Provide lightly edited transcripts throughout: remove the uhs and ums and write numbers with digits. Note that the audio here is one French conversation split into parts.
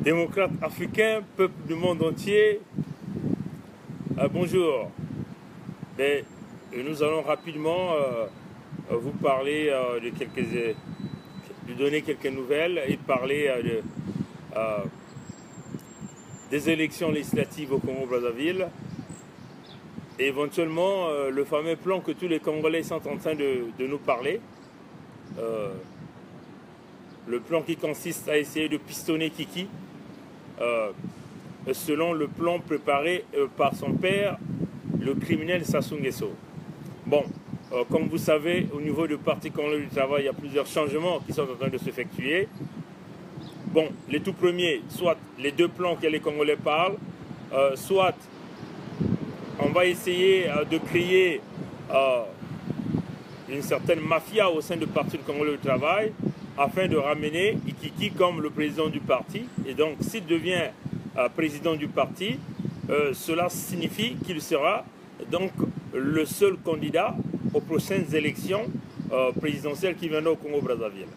Démocrates africains, peuple du monde entier, bonjour. Nous allons rapidement vous parler de donner quelques nouvelles et parler des élections législatives au Congo-Brazzaville et éventuellement le fameux plan que tous les Congolais sont en train de nous parler. Le plan qui consiste à essayer de pistonner Kiki selon le plan préparé par son père, le criminel Sassou Nguesso. Bon, comme vous savez, au niveau du Parti congolais du travail, il y a plusieurs changements qui sont en train de s'effectuer. Bon, les tout premiers, soit les deux plans que les Congolais parlent, soit on va essayer de créer une certaine mafia au sein du Parti congolais du travail afin de ramener Kiki comme le président du parti. Et donc, s'il devient président du parti, cela signifie qu'il sera donc le seul candidat aux prochaines élections présidentielles qui viendront au Congo-Brazzaville.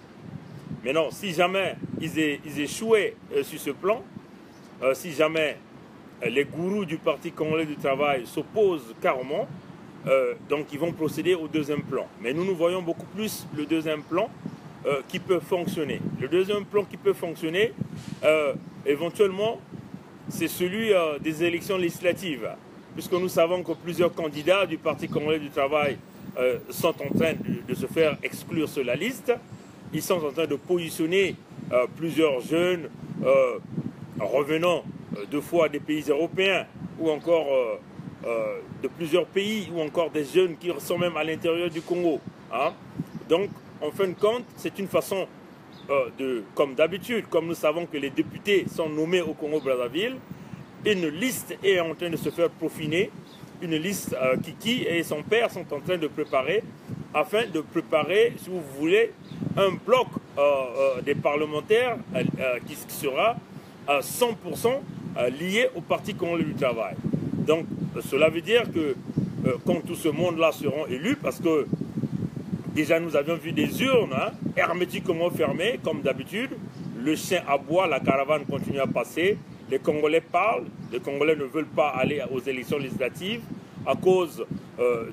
Mais non, si jamais ils échouaient sur ce plan, si jamais les gourous du Parti congolais du travail s'opposent carrément, donc ils vont procéder au deuxième plan. Mais nous voyons beaucoup plus le deuxième plan qui peut fonctionner. Le deuxième plan qui peut fonctionner, éventuellement, c'est celui des élections législatives, puisque nous savons que plusieurs candidats du Parti congolais du travail sont en train de se faire exclure sur la liste. Ils sont en train de positionner plusieurs jeunes revenant deux fois des pays européens ou encore de plusieurs pays ou encore des jeunes qui sont même à l'intérieur du Congo. Hein. Donc, en fin de compte, c'est une façon comme d'habitude, comme nous savons que les députés sont nommés au Congo-Brazzaville, une liste est en train de se faire peaufiner, une liste Kiki et son père sont en train de préparer, afin de préparer, si vous voulez, un bloc des parlementaires qui sera à 100% lié au Parti congolais du travail. Donc, cela veut dire que quand tout ce monde-là seront élus, parce que déjà nous avions vu des urnes hermétiquement fermées, comme d'habitude, le chien aboie, la caravane continue à passer, les Congolais parlent, les Congolais ne veulent pas aller aux élections législatives à cause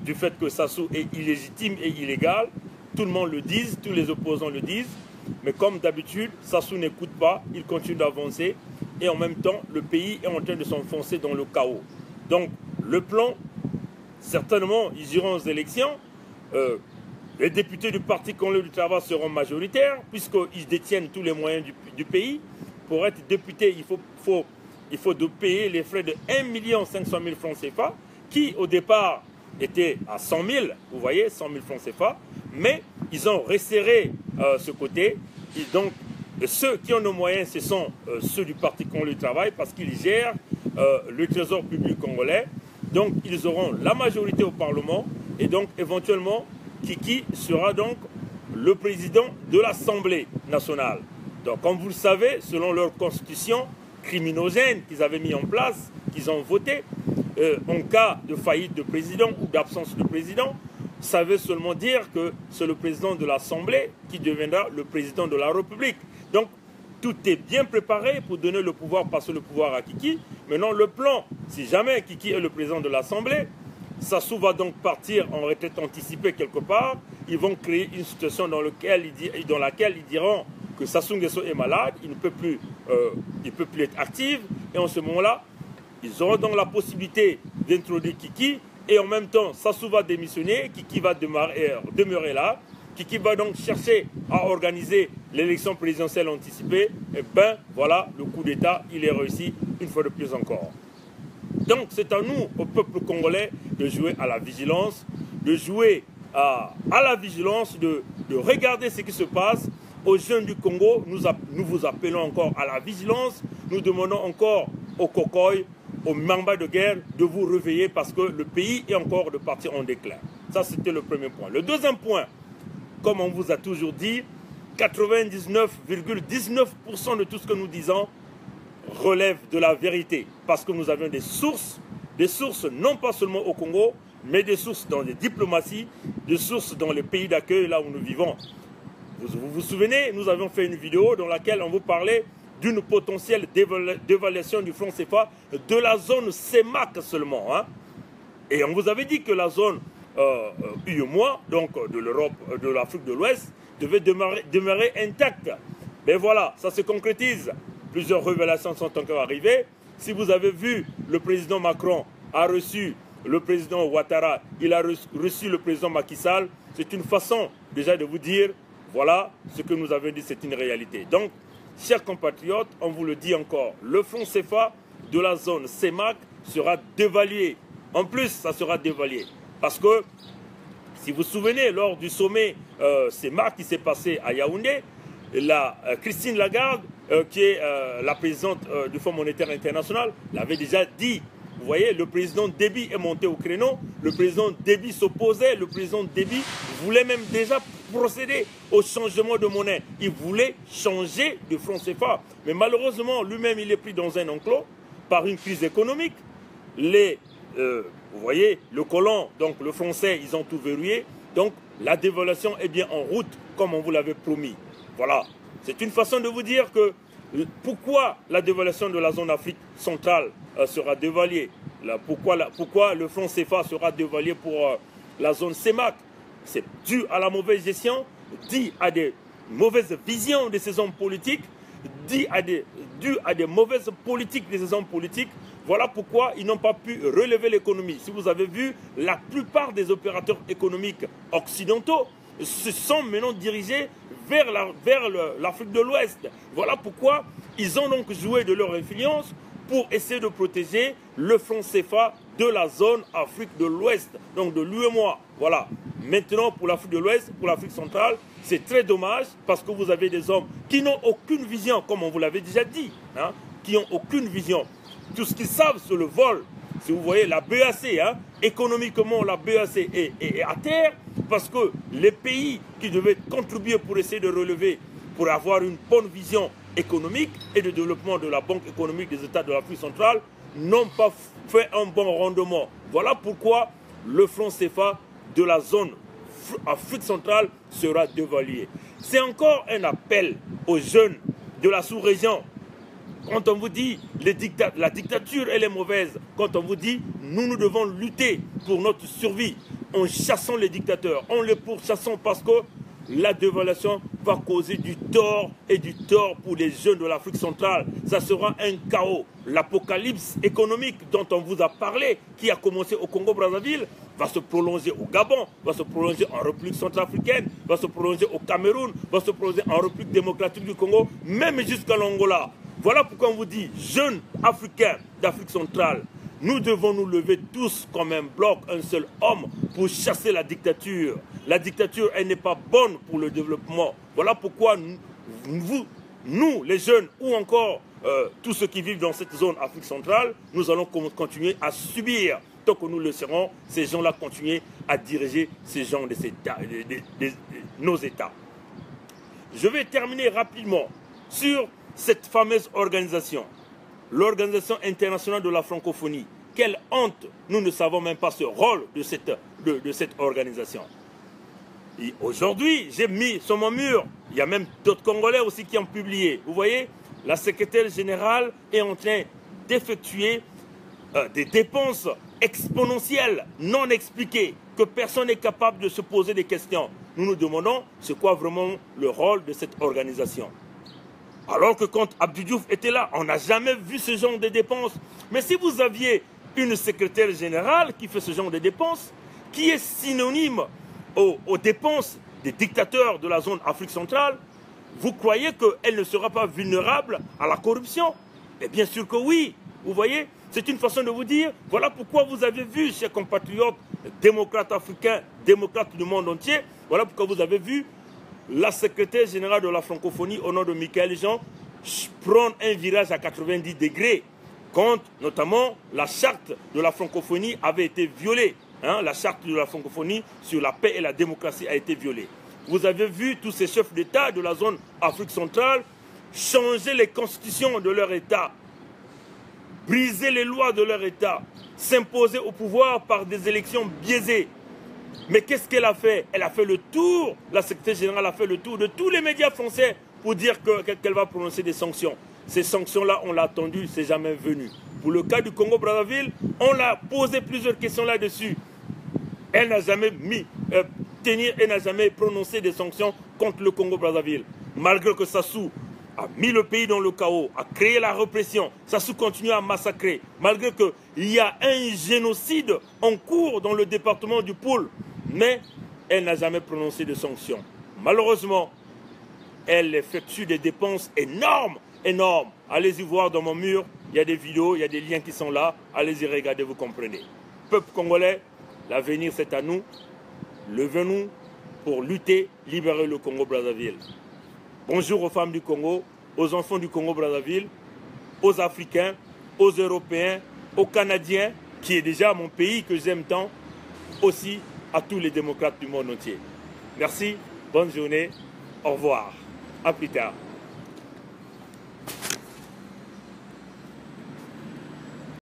du fait que Sassou est illégitime et illégal. Tout le monde le dit, tous les opposants le disent, mais comme d'habitude, Sassou n'écoute pas, il continue d'avancer et en même temps, le pays est en train de s'enfoncer dans le chaos. Donc, le plan, certainement, ils iront aux élections. Les députés du Parti congolais du travail seront majoritaires puisqu'ils détiennent tous les moyens du pays. Pour être député, il faut payer les frais de 1 500 000 francs CFA qui, au départ, étaient à 100 000, vous voyez, 100 000 francs CFA. Mais ils ont resserré ce côté. Et donc, ceux qui ont nos moyens, ce sont ceux du Parti congolais du travail parce qu'ils gèrent le trésor public congolais. Donc, ils auront la majorité au Parlement et donc, éventuellement, Kiki sera donc le président de l'Assemblée nationale. Donc, comme vous le savez, selon leur constitution criminogène qu'ils avaient mis en place, qu'ils ont voté, en cas de faillite de président ou d'absence de président, ça veut seulement dire que c'est le président de l'Assemblée qui deviendra le président de la République. Donc, tout est bien préparé pour donner le pouvoir, passer le pouvoir à Kiki. Maintenant, le plan, si jamais Kiki est le président de l'Assemblée, Sassou va donc partir en retraite anticipée quelque part. Ils vont créer une situation dans laquelle ils diront que Sassou Nguesso est malade, il ne peut plus être actif. Et en ce moment-là, ils auront donc la possibilité d'introduire Kiki. Et en même temps, Sassou va démissionner, Kiki va demeurer là. Kiki va donc chercher à organiser l'élection présidentielle anticipée. Et ben voilà, le coup d'État, il est réussi une fois de plus encore. Donc c'est à nous, au peuple congolais, de jouer à la vigilance, de regarder ce qui se passe. Aux jeunes du Congo, nous vous appelons encore à la vigilance. Nous demandons encore aux Kokoy, aux Mamba de guerre, de vous réveiller parce que le pays est encore de partir en déclin. Ça, c'était le premier point. Le deuxième point, comme on vous a toujours dit, 99,19% de tout ce que nous disons relève de la vérité. Parce que nous avions des sources non pas seulement au Congo, mais des sources dans les diplomaties, des sources dans les pays d'accueil, là où nous vivons. Vous vous souvenez, nous avions fait une vidéo dans laquelle on vous parlait d'une potentielle dévaluation du franc CFA de la zone CEMAC seulement. Hein. Et on vous avait dit que la zone UEMOA, donc de l'Europe, de l'Afrique de l'Ouest, devait demeurer intacte. Mais voilà, ça se concrétise. Plusieurs révélations sont encore arrivées. Si vous avez vu, le président Macron a reçu le président Ouattara, il a reçu le président Macky Sall. C'est une façon déjà de vous dire, voilà, ce que nous avons dit, c'est une réalité. Donc, chers compatriotes, on vous le dit encore, le franc CFA de la zone CEMAC sera dévalué. En plus, ça sera dévalué. Parce que, si vous vous souvenez, lors du sommet CEMAC qui s'est passé à Yaoundé, Christine Lagarde, qui est la présidente du Fonds monétaire international, l'avait déjà dit. Vous voyez, le président Déby est monté au créneau, le président Déby s'opposait, le président Déby voulait même déjà procéder au changement de monnaie. Il voulait changer de franc CFA. Mais malheureusement, lui-même, il est pris dans un enclos par une crise économique. Vous voyez, le colon, donc le français, ils ont tout verrouillé. Donc, la dévaluation est bien en route, comme on vous l'avait promis. Voilà. C'est une façon de vous dire que pourquoi la dévaluation de la zone Afrique centrale sera dévaluée. Pourquoi le franc CFA sera dévalué pour la zone CEMAC. C'est dû à la mauvaise gestion, dû à des mauvaises visions de ces hommes politiques, dû à des mauvaises politiques de ces hommes politiques. Voilà pourquoi ils n'ont pas pu relever l'économie. Si vous avez vu, la plupart des opérateurs économiques occidentaux se sont maintenant dirigés vers l'Afrique de l'Ouest. Voilà pourquoi ils ont donc joué de leur influence pour essayer de protéger le franc CFA de la zone Afrique de l'Ouest, donc de l'UEMOA. Voilà. Maintenant, pour l'Afrique de l'Ouest, pour l'Afrique centrale, c'est très dommage parce que vous avez des hommes qui n'ont aucune vision, comme on vous l'avait déjà dit, hein, qui n'ont aucune vision. Tout ce qu'ils savent, c'est le vol. Si vous voyez, la BAC, hein, économiquement, la BAC est à terre parce que les pays qui devaient contribuer pour essayer de relever, pour avoir une bonne vision économique et de développement de la Banque économique des États de l'Afrique centrale, n'ont pas fait un bon rendement. Voilà pourquoi le franc CFA de la zone Afrique centrale sera dévalué. C'est encore un appel aux jeunes de la sous-région. Quand on vous dit la dictature elle est mauvaise, quand on vous dit nous devons lutter pour notre survie en chassant les dictateurs, en les pourchassant parce que la dévaluation va causer du tort et du tort pour les jeunes de l'Afrique centrale. Ça sera un chaos. L'apocalypse économique dont on vous a parlé, qui a commencé au Congo-Brazzaville, va se prolonger au Gabon, va se prolonger en République centrafricaine, va se prolonger au Cameroun, va se prolonger en République démocratique du Congo, même jusqu'à l'Angola. Voilà pourquoi on vous dit, jeunes Africains d'Afrique centrale, nous devons nous lever tous comme un bloc, un seul homme, pour chasser la dictature. La dictature, elle n'est pas bonne pour le développement. Voilà pourquoi nous les jeunes, ou encore tous ceux qui vivent dans cette zone Afrique centrale, nous allons continuer à subir. Tant que nous le serons, ces gens-là continuer à diriger ces gens de nos États. Je vais terminer rapidement sur cette fameuse organisation, l'Organisation internationale de la francophonie. Quelle honte, nous ne savons même pas ce rôle de cette organisation. Aujourd'hui, j'ai mis sur mon mur, il y a même d'autres Congolais aussi qui ont publié. Vous voyez, la secrétaire générale est en train d'effectuer des dépenses exponentielles, non expliquées, que personne n'est capable de se poser des questions. Nous nous demandons, c'est quoi vraiment le rôle de cette organisation? Alors que quand Abdou Diouf était là, on n'a jamais vu ce genre de dépenses. Mais si vous aviez une secrétaire générale qui fait ce genre de dépenses, qui est synonyme aux dépenses des dictateurs de la zone Afrique centrale, vous croyez qu'elle ne sera pas vulnérable à la corruption? Et bien sûr que oui. Vous voyez, c'est une façon de vous dire, voilà pourquoi vous avez vu, chers compatriotes, démocrates africains, démocrates du monde entier, voilà pourquoi vous avez vu la secrétaire générale de la francophonie, au nom de Michaël Jean, prendre un virage à 90 degrés, quand notamment la charte de la francophonie avait été violée. Hein, la charte de la francophonie sur la paix et la démocratie a été violée. Vous avez vu tous ces chefs d'État de la zone Afrique centrale changer les constitutions de leur État, briser les lois de leur État, s'imposer au pouvoir par des élections biaisées. Mais qu'est-ce qu'elle a fait? Elle a fait le tour, la secrétaire générale a fait le tour de tous les médias français pour dire qu'elle va prononcer des sanctions. Ces sanctions-là, on l'a attendu, c'est jamais venu. Pour le cas du Congo-Brazzaville, on a posé plusieurs questions là-dessus. Elle n'a jamais elle n'a jamais prononcé des sanctions contre le Congo-Brazzaville. Malgré que Sassou a mis le pays dans le chaos, a créé la répression, Sassou continue à massacrer. Malgré qu'il y a un génocide en cours dans le département du Poul. Mais elle n'a jamais prononcé de sanctions. Malheureusement, elle effectue des dépenses énormes, énormes. Allez-y voir dans mon mur, il y a des vidéos, il y a des liens qui sont là. Allez-y regarder, vous comprenez. Peuple congolais, l'avenir c'est à nous. Levez-nous pour lutter, libérer le Congo-Brazzaville. Bonjour aux femmes du Congo, aux enfants du Congo-Brazzaville, aux Africains, aux Européens, aux Canadiens, qui est déjà mon pays que j'aime tant, aussi à tous les démocrates du monde entier. Merci, bonne journée, au revoir, à plus tard.